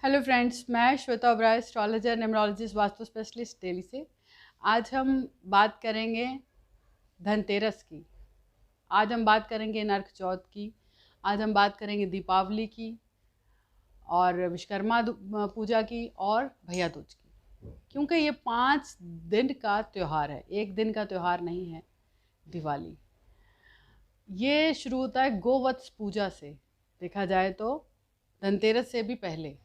Hello friends, मैं Shweta Oberoi, astrologer, numerologist, vastu specialist Delhi से। आज हम बात करेंगे धनतेरस की। आज हम बात करेंगे नरक चौथ की। आज हम बात करेंगे दीपावली की और विश्वकर्मा पूजा की और भैया दूज की, क्योंकि ये 5 दिन का त्यौहार है, एक दिन का त्यौहार नहीं है। दिवाली ये शुरू होता है गोवत्स पूजा से। देखा जाए तो धनतेरस से भी पहले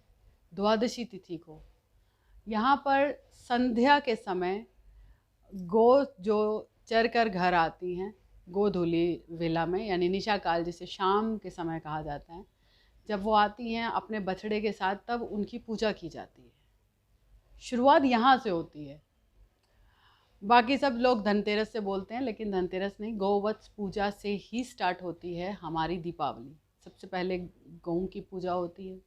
द्वादशी तिथि को यहाँ पर संध्या के समय गो जो चर कर घर आती हैं, गोधूली वेला में, यानी निशा काल जिसे शाम के समय कहा जाता है, जब वो आती हैं अपने बछड़े के साथ, तब उनकी पूजा की जाती है। शुरुआत यहाँ से होती है। बाकी सब लोग धनतेरस से बोलते हैं, लेकिन धनतेरस नहीं, गोवत्स पूजा से ही स्टार्ट होती है हमारी दीपावली। सबसे पहले गऊ की पूजा होती है,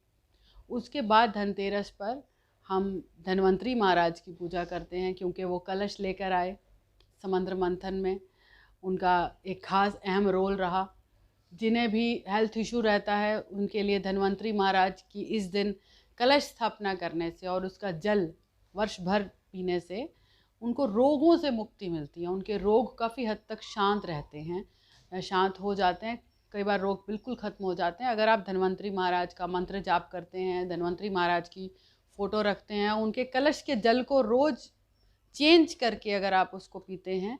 उसके बाद धनतेरस पर हम धन्वंतरी महाराज की पूजा करते हैं, क्योंकि वो कलश लेकर आए समुद्र मंथन में। उनका एक खास अहम रोल रहा। जिन्हें भी हेल्थ इशू रहता है, उनके लिए धन्वंतरी महाराज की इस दिन कलश स्थापना करने से और उसका जल वर्ष भर पीने से उनको रोगों से मुक्ति मिलती है। उनके रोग काफ़ी हद तक शांत रहते हैं, शांत हो जाते हैं। कई बार रोग बिल्कुल ख़त्म हो जाते हैं। अगर आप धन्वंतरी महाराज का मंत्र जाप करते हैं, धन्वंतरी महाराज की फ़ोटो रखते हैं, उनके कलश के जल को रोज़ चेंज करके अगर आप उसको पीते हैं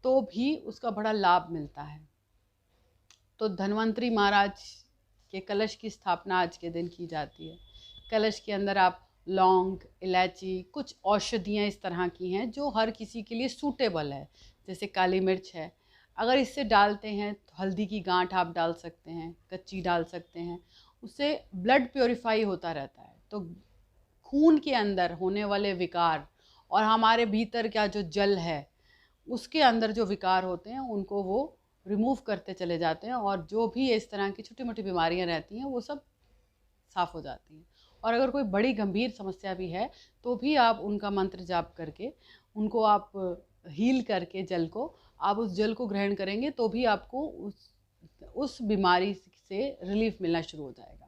तो भी उसका बड़ा लाभ मिलता है। तो धन्वंतरी महाराज के कलश की स्थापना आज के दिन की जाती है। कलश के अंदर आप लौंग, इलायची, कुछ औषधियाँ इस तरह की हैं जो हर किसी के लिए सूटेबल है। जैसे काली मिर्च है, अगर इससे डालते हैं तो हल्दी की गांठ आप डाल सकते हैं, कच्ची डाल सकते हैं। उससे ब्लड प्योरीफाई होता रहता है। तो खून के अंदर होने वाले विकार और हमारे भीतर का जो जल है उसके अंदर जो विकार होते हैं उनको वो रिमूव करते चले जाते हैं, और जो भी इस तरह की छोटी मोटी बीमारियां रहती हैं वो सब साफ़ हो जाती हैं। और अगर कोई बड़ी गंभीर समस्या भी है तो भी आप उनका मंत्र जाप करके उनको आप हील करके जल को आप उस जल को ग्रहण करेंगे तो भी आपको उस बीमारी से रिलीफ मिलना शुरू हो जाएगा।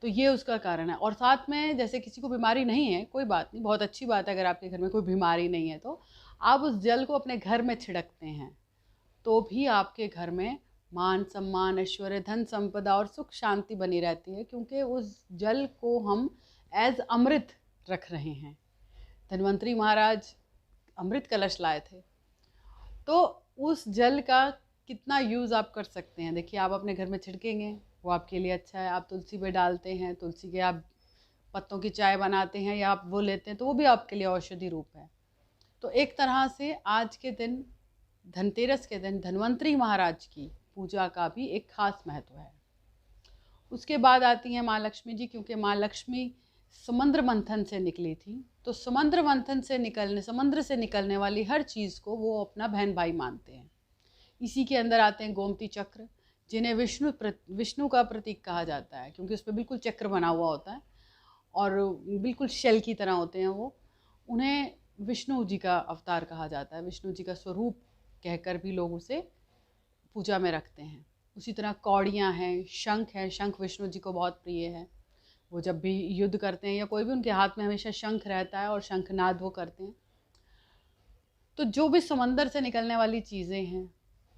तो ये उसका कारण है। और साथ में जैसे किसी को बीमारी नहीं है, कोई बात नहीं, बहुत अच्छी बात है। अगर आपके घर में कोई बीमारी नहीं है तो आप उस जल को अपने घर में छिड़कते हैं तो भी आपके घर में मान सम्मान, ऐश्वर्य, धन संपदा और सुख शांति बनी रहती है, क्योंकि उस जल को हम एज अमृत रख रहे हैं। धन्वंतरी महाराज अमृत कलश लाए थे, तो उस जल का कितना यूज़ आप कर सकते हैं। देखिए, आप अपने घर में छिड़केंगे, वो आपके लिए अच्छा है। आप तुलसी पे डालते हैं, तुलसी के आप पत्तों की चाय बनाते हैं या आप वो लेते हैं, तो वो भी आपके लिए औषधि रूप है। तो एक तरह से आज के दिन, धनतेरस के दिन, धन्वंतरी महाराज की पूजा का भी एक खास महत्व है। उसके बाद आती हैं माँ लक्ष्मी जी, क्योंकि माँ लक्ष्मी समुद्र मंथन से निकली थी। तो समुद्र मंथन से समुद्र से निकलने वाली हर चीज़ को वो अपना बहन भाई मानते हैं। इसी के अंदर आते हैं गोमती चक्र, जिन्हें विष्णु का प्रतीक कहा जाता है, क्योंकि उस पर बिल्कुल चक्र बना हुआ होता है और बिल्कुल शेल की तरह होते हैं वो। उन्हें विष्णु जी का अवतार कहा जाता है, विष्णु जी का स्वरूप कहकर भी लोग उसे पूजा में रखते हैं। उसी तरह कौड़ियाँ हैं, शंख है, शंख विष्णु जी को बहुत प्रिय है। वो जब भी युद्ध करते हैं या कोई भी, उनके हाथ में हमेशा शंख रहता है और शंखनाद वो करते हैं। तो जो भी समंदर से निकलने वाली चीज़ें हैं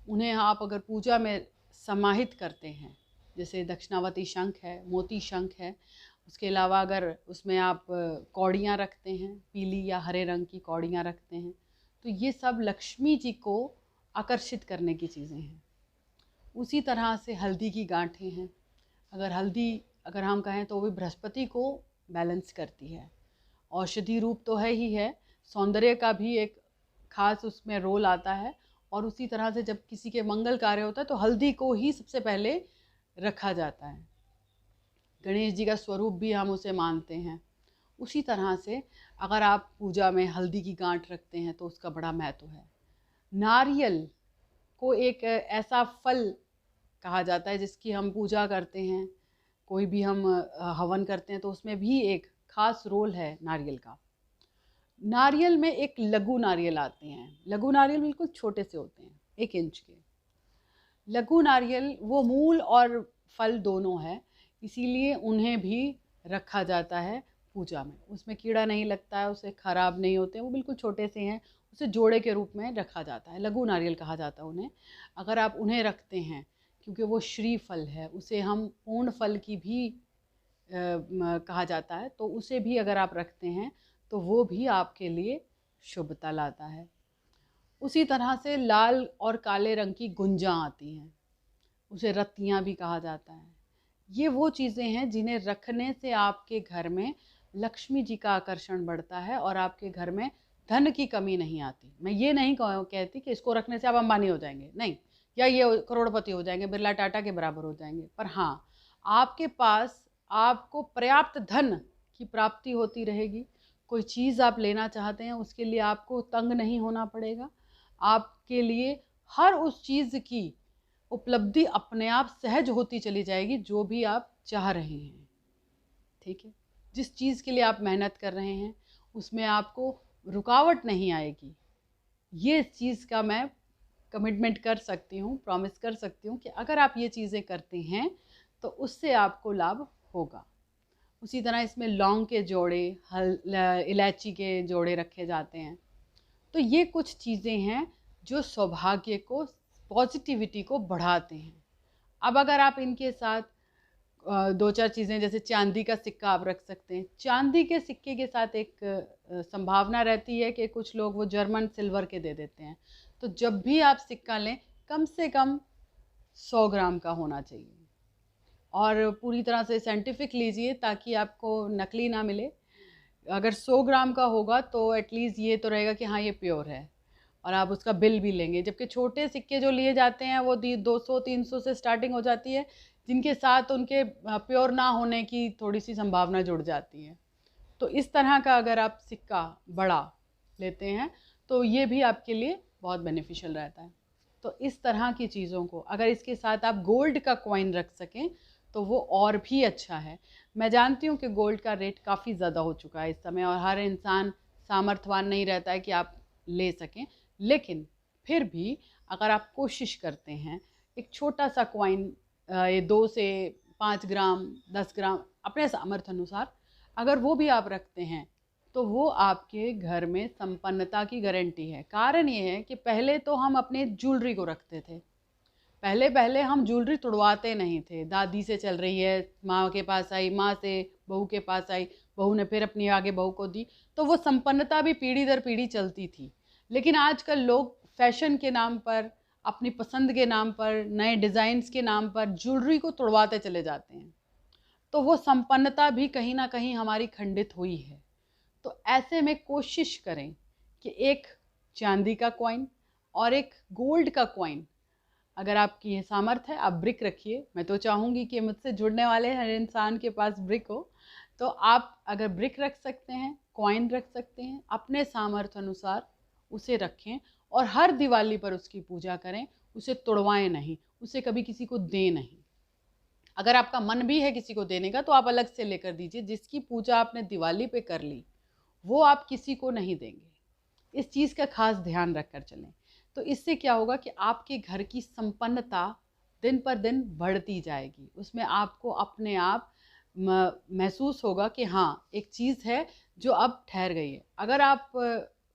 उन्हें आप अगर पूजा में समाहित करते हैं, जैसे दक्षिणावती शंख है, मोती शंख है, उसके अलावा अगर उसमें आप कौड़ियाँ रखते हैं, पीली या हरे रंग की कौड़ियाँ रखते हैं, तो ये सब लक्ष्मी जी को आकर्षित करने की चीज़ें हैं। उसी तरह से हल्दी की गांठें हैं। अगर हम कहें तो वो भी बृहस्पति को बैलेंस करती है। औषधि रूप तो है ही है, सौंदर्य का भी एक खास उसमें रोल आता है। और उसी तरह से जब किसी के मंगल कार्य होता है तो हल्दी को ही सबसे पहले रखा जाता है। गणेश जी का स्वरूप भी हम उसे मानते हैं। उसी तरह से अगर आप पूजा में हल्दी की गांठ रखते हैं तो उसका बड़ा महत्व है। नारियल को एक ऐसा फल कहा जाता है जिसकी हम पूजा करते हैं, कोई भी हम हवन करते हैं तो उसमें भी एक खास रोल है नारियल का। नारियल में एक लघु नारियल आते हैं। लघु नारियल बिल्कुल छोटे से होते हैं, 1 इंच के। लघु नारियल वो मूल और फल दोनों है, इसीलिए उन्हें भी रखा जाता है पूजा में। उसमें कीड़ा नहीं लगता है, उसे ख़राब नहीं होते, वो बिल्कुल छोटे से हैं। उसे जोड़े के रूप में रखा जाता है, लघु नारियल कहा जाता है उन्हें। अगर आप उन्हें रखते हैं, क्योंकि वो श्री फल है, उसे हम पूर्ण फल की भी कहा जाता है, तो उसे भी अगर आप रखते हैं तो वो भी आपके लिए शुभता लाता है। उसी तरह से लाल और काले रंग की गुंजा आती हैं, उसे रत्तियाँ भी कहा जाता है। ये वो चीज़ें हैं जिन्हें रखने से आपके घर में लक्ष्मी जी का आकर्षण बढ़ता है और आपके घर में धन की कमी नहीं आती। मैं ये नहीं कहती कि इसको रखने से आप अंबानी हो जाएंगे, नहीं, या ये करोड़पति हो जाएंगे, बिरला टाटा के बराबर हो जाएंगे, पर हाँ, आपके पास आपको पर्याप्त धन की प्राप्ति होती रहेगी। कोई चीज़ आप लेना चाहते हैं, उसके लिए आपको तंग नहीं होना पड़ेगा। आपके लिए हर उस चीज़ की उपलब्धि अपने आप सहज होती चली जाएगी, जो भी आप चाह रहे हैं। ठीक है, जिस चीज़ के लिए आप मेहनत कर रहे हैं उसमें आपको रुकावट नहीं आएगी। ये चीज़ का मैं कमिटमेंट कर सकती हूँ, प्रॉमिस कर सकती हूँ कि अगर आप ये चीज़ें करते हैं तो उससे आपको लाभ होगा। उसी तरह इसमें लौंग के जोड़े, इलायची के जोड़े रखे जाते हैं। तो ये कुछ चीज़ें हैं जो सौभाग्य को, पॉजिटिविटी को बढ़ाते हैं। अब अगर आप इनके साथ दो चार चीज़ें, जैसे चांदी का सिक्का आप रख सकते हैं। चांदी के सिक्के के साथ एक संभावना रहती है कि कुछ लोग वो जर्मन सिल्वर के दे देते हैं। तो जब भी आप सिक्का लें, कम से कम 100 ग्राम का होना चाहिए, और पूरी तरह से साइंटिफिक लीजिए ताकि आपको नकली ना मिले। अगर 100 ग्राम का होगा तो एटलीस्ट ये तो रहेगा कि हाँ, ये प्योर है, और आप उसका बिल भी लेंगे। जबकि छोटे सिक्के जो लिए जाते हैं वो 200-300 से स्टार्टिंग हो जाती है, जिनके साथ उनके प्योर ना होने की थोड़ी सी संभावना जुड़ जाती है। तो इस तरह का अगर आप सिक्का बड़ा लेते हैं तो ये भी आपके लिए बहुत बेनिफिशियल रहता है। तो इस तरह की चीज़ों को अगर इसके साथ आप गोल्ड का कॉइन रख सकें तो वो और भी अच्छा है। मैं जानती हूँ कि गोल्ड का रेट काफ़ी ज़्यादा हो चुका है इस समय, और हर इंसान सामर्थ्यवान नहीं रहता है कि आप ले सकें, लेकिन फिर भी अगर आप कोशिश करते हैं, एक छोटा सा कॉइन, ये 2 से 5 ग्राम, 10 ग्राम, अपने सामर्थ्य अनुसार अगर वो भी आप रखते हैं तो वो आपके घर में संपन्नता की गारंटी है। कारण ये है कि पहले तो हम अपने ज्वेलरी को रखते थे, पहले पहले हम ज्वेलरी तुड़वाते नहीं थे। दादी से चल रही है, माँ के पास आई, माँ से बहू के पास आई, बहू ने फिर अपनी आगे बहू को दी, तो वो संपन्नता भी पीढ़ी दर पीढ़ी चलती थी। लेकिन आजकल लोग फैशन के नाम पर, अपनी पसंद के नाम पर, नए डिज़ाइंस के नाम पर ज्वेलरी को तुड़वाते चले जाते हैं, तो वो संपन्नता भी कहीं ना कहीं हमारी खंडित हुई है। तो ऐसे में कोशिश करें कि एक चांदी का कॉइन और एक गोल्ड का कॉइन, अगर आपकी ये सामर्थ्य है आप ब्रिक रखिए। मैं तो चाहूँगी कि मुझसे जुड़ने वाले हर इंसान के पास ब्रिक हो, तो आप अगर ब्रिक रख सकते हैं, कॉइन रख सकते हैं, अपने सामर्थ्य अनुसार उसे रखें और हर दिवाली पर उसकी पूजा करें। उसे तोड़वाएं नहीं, उसे कभी किसी को दें नहीं। अगर आपका मन भी है किसी को देने का तो आप अलग से लेकर दीजिए। जिसकी पूजा आपने दिवाली पे कर ली वो आप किसी को नहीं देंगे। इस चीज़ का खास ध्यान रख कर चलें। तो इससे क्या होगा कि आपके घर की संपन्नता दिन पर दिन बढ़ती जाएगी। उसमें आपको अपने आप महसूस होगा कि हाँ, एक चीज़ है जो अब ठहर गई है। अगर आप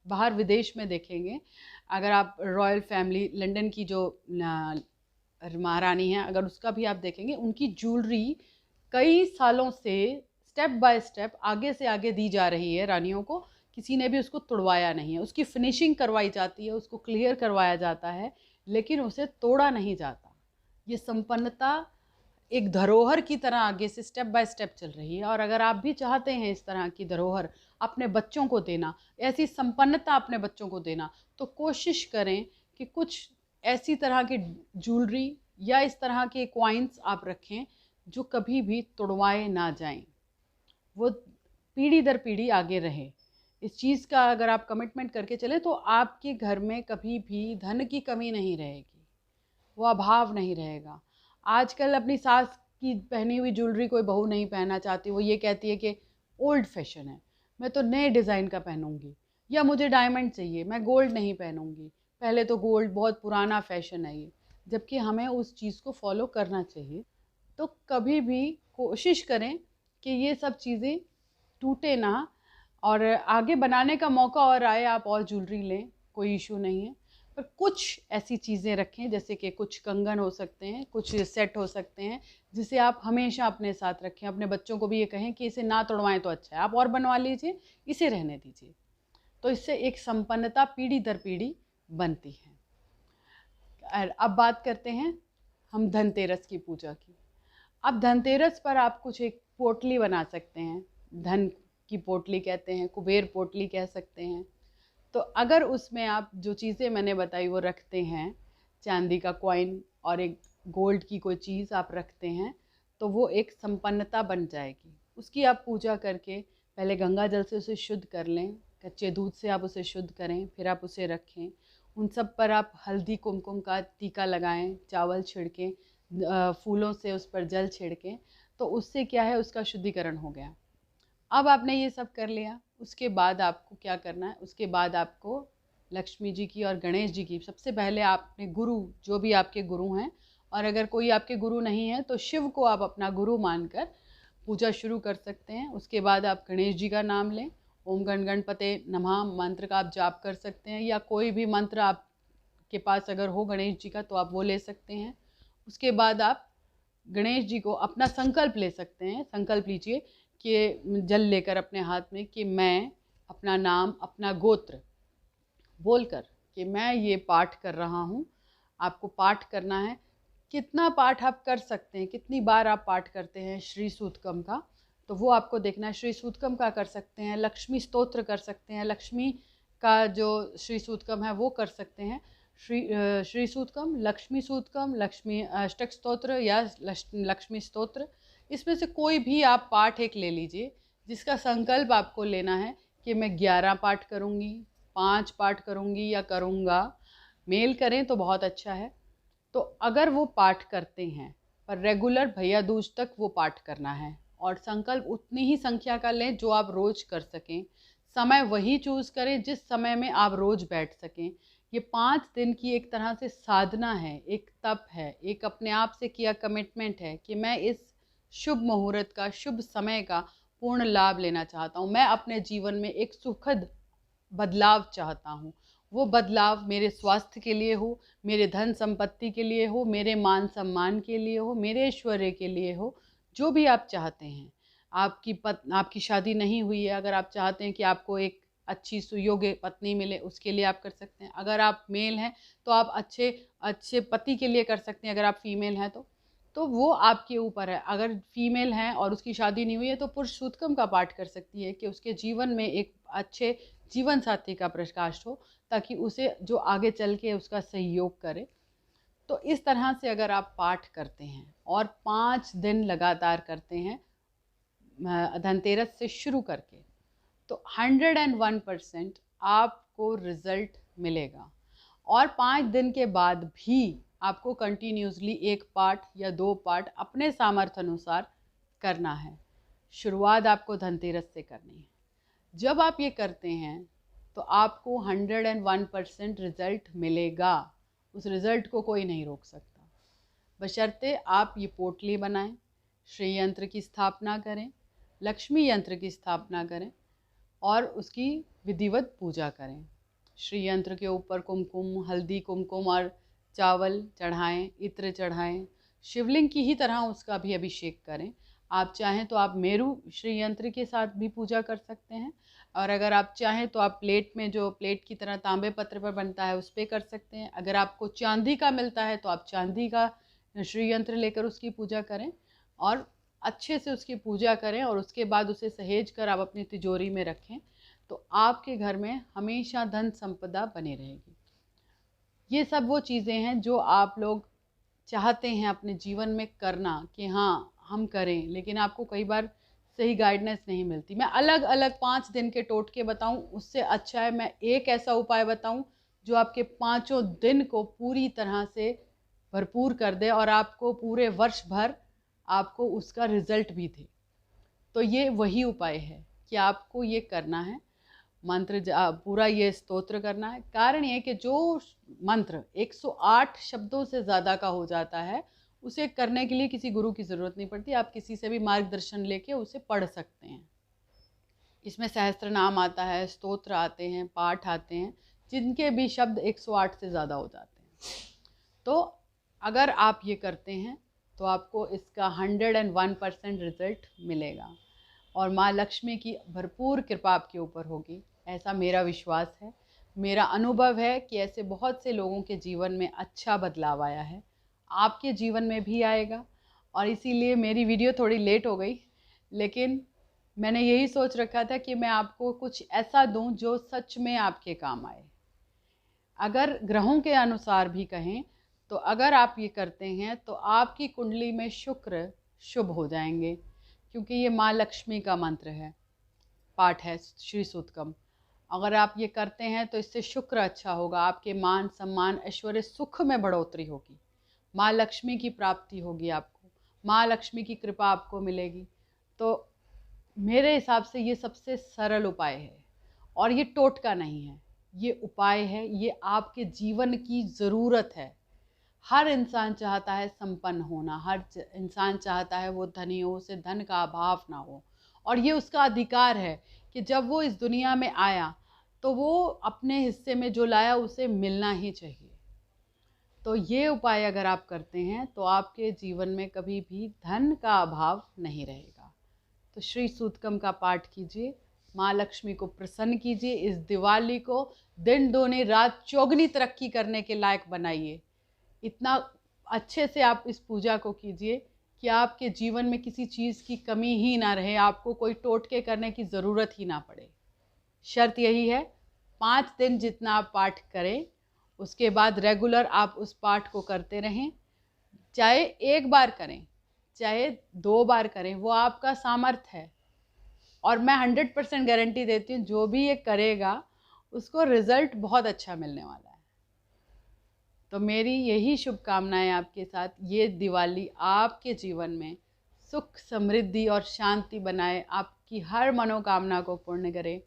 बाहर विदेश में देखेंगे, अगर आप रॉयल फैमिली लंदन की जो महारानी हैं, अगर उसका भी आप देखेंगे, उनकी ज्वेलरी कई सालों से स्टेप बाय स्टेप आगे से आगे दी जा रही है रानियों को। किसी ने भी उसको तोड़वाया नहीं है, उसकी फिनिशिंग करवाई जाती है, उसको क्लियर करवाया जाता है, लेकिन उसे तोड़ा नहीं जाता। ये संपन्नता एक धरोहर की तरह आगे से स्टेप बाय स्टेप चल रही है। और अगर आप भी चाहते हैं इस तरह की धरोहर अपने बच्चों को देना, ऐसी संपन्नता अपने बच्चों को देना, तो कोशिश करें कि कुछ ऐसी तरह की ज्वेलरी या इस तरह के कॉइन्स आप रखें जो कभी भी तोड़वाए ना जाएं, वो पीढ़ी दर पीढ़ी आगे रहे। इस चीज़ का अगर आप कमिटमेंट करके चले तो आपके घर में कभी भी धन की कमी नहीं रहेगी, वो अभाव नहीं रहेगा। आजकल अपनी सास की पहनी हुई ज्वेलरी कोई बहू नहीं पहनना चाहती। वो ये कहती है कि ओल्ड फैशन है, मैं तो नए डिज़ाइन का पहनूंगी, या मुझे डायमंड चाहिए, मैं गोल्ड नहीं पहनूंगी, पहले तो गोल्ड बहुत पुराना फैशन है ये। जबकि हमें उस चीज़ को फॉलो करना चाहिए। तो कभी भी कोशिश करें कि ये सब चीज़ें टूटे ना, और आगे बनाने का मौका और आए आप और ज्वेलरी लें, कोई इशू नहीं है। पर कुछ ऐसी चीज़ें रखें, जैसे कि कुछ कंगन हो सकते हैं, कुछ सेट हो सकते हैं, जिसे आप हमेशा अपने साथ रखें। अपने बच्चों को भी ये कहें कि इसे ना तोड़वाएं तो अच्छा है, आप और बनवा लीजिए, इसे रहने दीजिए। तो इससे एक संपन्नता पीढ़ी दर पीढ़ी बनती है। और अब बात करते हैं हम धनतेरस की पूजा की। अब धनतेरस पर आप कुछ एक पोटली बना सकते हैं, धन की पोटली कहते हैं, कुबेर पोटली कह सकते हैं। तो अगर उसमें आप जो चीज़ें मैंने बताई वो रखते हैं, चांदी का कॉइन और एक गोल्ड की कोई चीज़ आप रखते हैं, तो वो एक संपन्नता बन जाएगी। उसकी आप पूजा करके पहले गंगा जल से उसे शुद्ध कर लें, कच्चे दूध से आप उसे शुद्ध करें, फिर आप उसे रखें। उन सब पर आप हल्दी कुमकुम का टीका लगाएं, चावल छिड़कें, फूलों से उस पर जल छिड़कें, तो उससे क्या है, उसका शुद्धिकरण हो गया। अब आपने ये सब कर लिया, उसके बाद आपको क्या करना है, उसके बाद आपको लक्ष्मी जी की और गणेश जी की, सबसे पहले आपने गुरु, जो भी आपके गुरु हैं, और अगर कोई आपके गुरु नहीं है तो शिव को आप अपना गुरु मानकर पूजा शुरू कर सकते हैं। उसके बाद आप गणेश जी का नाम लें, ओम गण गणपते नमः मंत्र का आप जाप कर सकते हैं, या कोई भी मंत्र आपके पास अगर हो गणेश जी का तो आप वो ले सकते हैं। उसके बाद आप गणेश जी को अपना संकल्प ले सकते हैं। संकल्प लीजिए कि जल लेकर अपने हाथ में, कि मैं अपना नाम, अपना गोत्र बोलकर कि मैं ये पाठ कर रहा हूँ। आपको पाठ करना है। कितना पाठ आप कर सकते हैं, कितनी बार आप पाठ करते हैं श्री सूतकम का, तो वो आपको देखना है। श्री सूतकम का कर सकते हैं, लक्ष्मी स्तोत्र कर सकते हैं, लक्ष्मी का जो श्री सूतकम है वो कर सकते हैं। श्री सूतकम, लक्ष्मी सूतकम, लक्ष्मी अष्टक स्तोत्र या लक्ष्मी स्तोत्र, इसमें से कोई भी आप पाठ एक ले लीजिए, जिसका संकल्प आपको लेना है कि मैं 11 पाठ करूँगी, 5 पाठ करूँगी या करूँगा। मेल करें तो बहुत अच्छा है। तो अगर वो पाठ करते हैं, पर रेगुलर भैया दूज तक वो पाठ करना है, और संकल्प उतनी ही संख्या का लें जो आप रोज कर सकें। समय वही चूज करें जिस समय में आप रोज बैठ सकें। ये 5 दिन की एक तरह से साधना है, एक तप है, एक अपने आप से किया कमिटमेंट है कि मैं इस शुभ मुहूर्त का, शुभ समय का पूर्ण लाभ लेना चाहता हूँ। मैं अपने जीवन में एक सुखद बदलाव चाहता हूँ। वो बदलाव मेरे स्वास्थ्य के लिए हो, मेरे धन संपत्ति के लिए हो, मेरे मान सम्मान के लिए हो, मेरे ऐश्वर्य के लिए हो, जो भी आप चाहते हैं। आपकी शादी नहीं हुई है, अगर आप चाहते हैं कि आपको एक अच्छी सुयोग्य पत्नी मिले, उसके लिए आप कर सकते हैं। अगर आप मेल हैं तो आप अच्छे अच्छे पति के लिए कर सकते हैं, अगर आप फीमेल हैं तो वो आपके ऊपर है। अगर फीमेल हैं और उसकी शादी नहीं हुई है तो पुरुष सूतकम का पाठ कर सकती है कि उसके जीवन में एक अच्छे जीवन साथी का प्रकाश हो, ताकि उसे जो आगे चल के उसका सहयोग करे। तो इस तरह से अगर आप पाठ करते हैं और 5 दिन लगातार करते हैं धनतेरस से शुरू करके, तो 101% आपको रिजल्ट मिलेगा। और 5 दिन के बाद भी आपको कंटिन्यूसली 1 पाठ या 2 पाठ अपने सामर्थ्य अनुसार करना है। शुरुआत आपको धनतेरस से करनी है। जब आप ये करते हैं तो आपको 101% रिजल्ट मिलेगा। उस रिजल्ट को कोई नहीं रोक सकता, बशर्ते आप ये पोटली बनाएं, श्री यंत्र की स्थापना करें, लक्ष्मी यंत्र की स्थापना करें और उसकी विधिवत पूजा करें। श्री यंत्र के ऊपर कुमकुम, हल्दी कुमकुम और चावल चढ़ाएं, इत्र चढ़ाएं, शिवलिंग की ही तरह उसका भी अभिषेक करें। आप चाहें तो आप मेरू श्री यंत्र के साथ भी पूजा कर सकते हैं, और अगर आप चाहें तो आप प्लेट में, जो प्लेट की तरह तांबे पत्र पर बनता है, उस पर कर सकते हैं। अगर आपको चांदी का मिलता है तो आप चांदी का श्री यंत्र लेकर उसकी पूजा करें और अच्छे से उसकी पूजा करें, और उसके बाद उसे सहेज कर आप अपनी तिजोरी में रखें, तो आपके घर में हमेशा धन संपदा बनी रहेगी। ये सब वो चीज़ें हैं जो आप लोग चाहते हैं अपने जीवन में करना कि हाँ हम करें, लेकिन आपको कई बार सही गाइडेंस नहीं मिलती। मैं अलग अलग 5 दिन के टोटके बताऊं, उससे अच्छा है मैं एक ऐसा उपाय बताऊं जो आपके 5 दिन को पूरी तरह से भरपूर कर दे और आपको पूरे वर्ष भर आपको उसका रिजल्ट भी दे। तो ये वही उपाय है कि आपको ये करना है, मंत्र पूरा ये स्तोत्र करना है। कारण ये कि जो मंत्र 108 शब्दों से ज़्यादा का हो जाता है, उसे करने के लिए किसी गुरु की ज़रूरत नहीं पड़ती, आप किसी से भी मार्गदर्शन लेके उसे पढ़ सकते हैं। इसमें सहस्त्र नाम आता है, स्तोत्र आते हैं, पाठ आते हैं, जिनके भी शब्द 108 से ज़्यादा हो जाते हैं। तो अगर आप ये करते हैं तो आपको इसका 101% रिज़ल्ट मिलेगा और माँ लक्ष्मी की भरपूर कृपा आपके ऊपर होगी, ऐसा मेरा विश्वास है। मेरा अनुभव है कि ऐसे बहुत से लोगों के जीवन में अच्छा बदलाव आया है, आपके जीवन में भी आएगा। और इसीलिए मेरी वीडियो थोड़ी लेट हो गई, लेकिन मैंने यही सोच रखा था कि मैं आपको कुछ ऐसा दूं जो सच में आपके काम आए। अगर ग्रहों के अनुसार भी कहें तो अगर आप ये करते हैं तो आपकी कुंडली में शुक्र शुभ हो जाएंगे, क्योंकि ये माँ लक्ष्मी का मंत्र है, पाठ है श्री सूतकम। अगर आप ये करते हैं तो इससे शुक्र अच्छा होगा, आपके मान सम्मान ऐश्वर्य सुख में बढ़ोतरी होगी, माँ लक्ष्मी की प्राप्ति होगी, आपको माँ लक्ष्मी की कृपा आपको मिलेगी। तो मेरे हिसाब से ये सबसे सरल उपाय है और ये टोटका नहीं है, ये उपाय है, ये आपके जीवन की ज़रूरत है। हर इंसान चाहता है संपन्न होना, हर इंसान चाहता है वो धनी हो, उसे धन का अभाव ना हो, और ये उसका अधिकार है कि जब वो इस दुनिया में आया तो वो अपने हिस्से में जो लाया उसे मिलना ही चाहिए। तो ये उपाय अगर आप करते हैं तो आपके जीवन में कभी भी धन का अभाव नहीं रहेगा। तो श्री सूतकम का पाठ कीजिए, माँ लक्ष्मी को प्रसन्न कीजिए, इस दिवाली को दिन दोनी रात चौगनी तरक्की करने के लायक बनाइए। इतना अच्छे से आप इस पूजा को कीजिए कि आपके जीवन में किसी चीज़ की कमी ही ना रहे, आपको कोई टोटके करने की ज़रूरत ही ना पड़े। शर्त यही है, 5 दिन जितना आप पाठ करें, उसके बाद रेगुलर आप उस पाठ को करते रहें, चाहे एक बार करें चाहे 2 बार करें, वो आपका सामर्थ्य है। और मैं 100% गारंटी देती हूँ जो भी ये करेगा उसको रिज़ल्ट बहुत अच्छा मिलने वाला है। तो मेरी यही शुभकामनाएं आपके साथ, ये दिवाली आपके जीवन में सुख समृद्धि और शांति बनाए, आपकी हर मनोकामना को पूर्ण करे,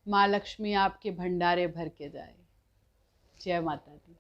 माँ लक्ष्मी आपके भंडारे भर के जाए। जय माता दी।